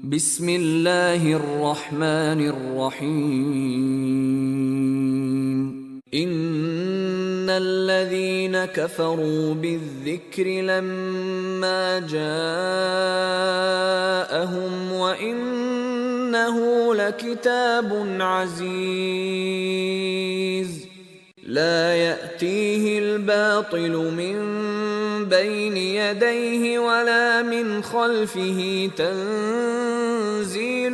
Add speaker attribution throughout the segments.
Speaker 1: بسم الله الرحمن الرحيم إن الذين كفروا بالذكر لما جاءهم وإنه لكتاب عزيز لا يأتيه الباطل من بين يديه ولا من خلفه تنزيل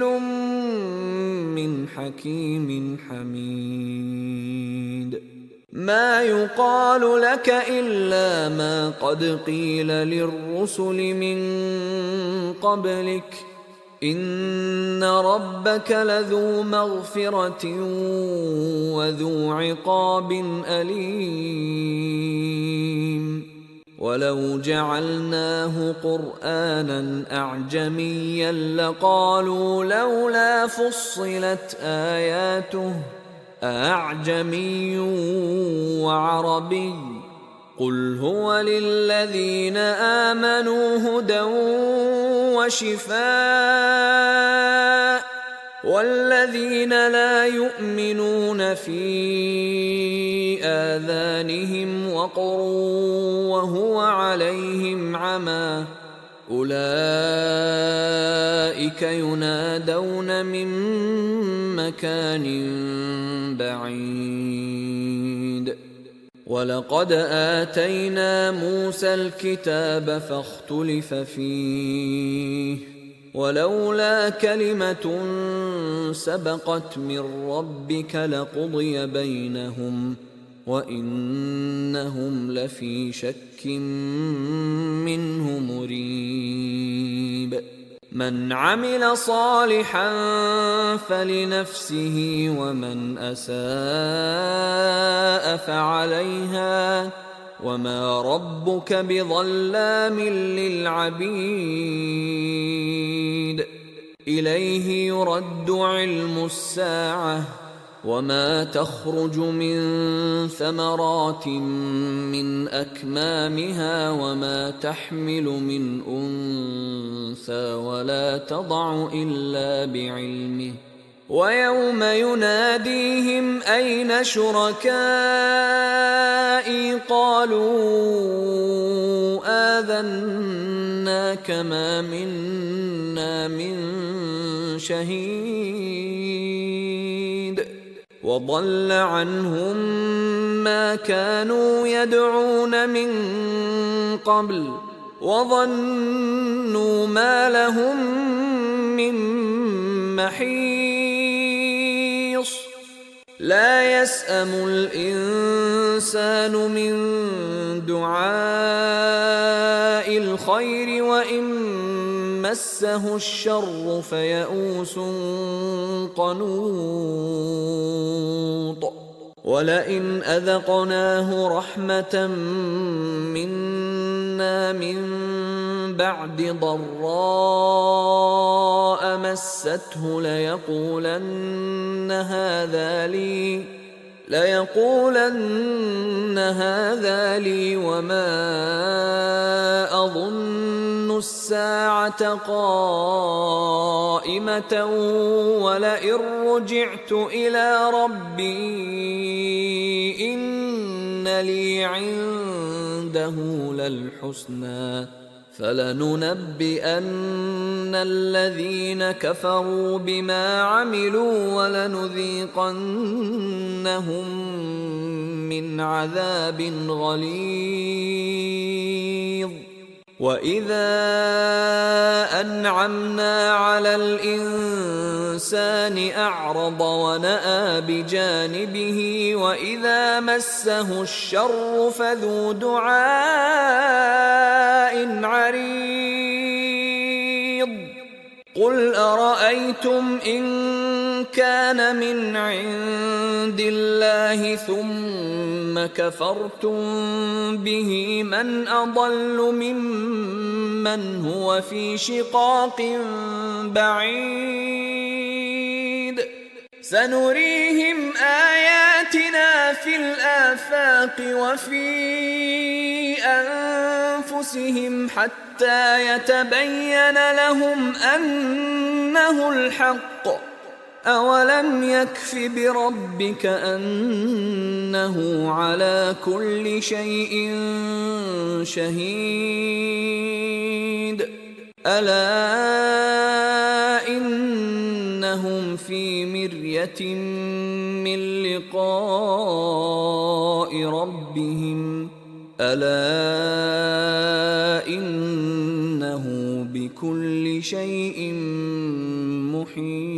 Speaker 1: من حكيم حميد ما يقال لك إلا ما قد قيل للرسل من قبلك إن ربك لذو مغفرة وذو عقاب أليم ولو جعلناه قرآنا أعجميا لقالوا لولا فصلت آياته أأعجمي وعربي قل هو للذين آمنوا هدى وشفاء والذين لا يؤمنون في آذانهم وقر وهو عليهم عمى أولئك ينادون من مكان بعيد ولقد آتينا موسى الكتاب فاختلف فيه ولولا كلمة سبقت من ربك لقضي بينهم وإنهم لفي شك منه مريب من عمل صالحا فلنفسه ومن أساء فعليها وما ربك بظلام للعبيد إليه يرد علم الساعة وما تخرج من ثمرات من أكمامها وما تحمل من أنثى ولا تضع إلا بعلمه ويوم يناديهم أين شركائي قالوا آذناك ما منا من شهيد وضل عنهم ما كانوا يدعون من قبل وظنوا ما لهم من محيص لا يسأم الإنسان من دعاء الخير وإن مسه الشر فيئوس قنوط ولئن أذقناه رحمة منا من بعد ضراء مسته ليقولن هذا لي وما أظن الساعة قائمة ولئن رجعت إلى ربي إن لي عنده للحسنى فلننبئن الذين كفروا بما عملوا ولنذيقنهم من عذاب غليظ وإذا أنعمنا على الإنسان أعرض ونأى بجانبه وإذا مسه الشر فذو دعاء عريض قل أرأيتم إن كان من عند الله ثم كفرتم به من أضل ممن هو في شقاق بعيد سنريهم آياتنا في الآفاق وفي بأنفسهم حتى يتبين لهم أنه الحق. أولم يكف بربك أنه على كل شيء شهيد. ألا إنهم في مرية من لقاء ربهم ألا إنه بكل شيء محيط.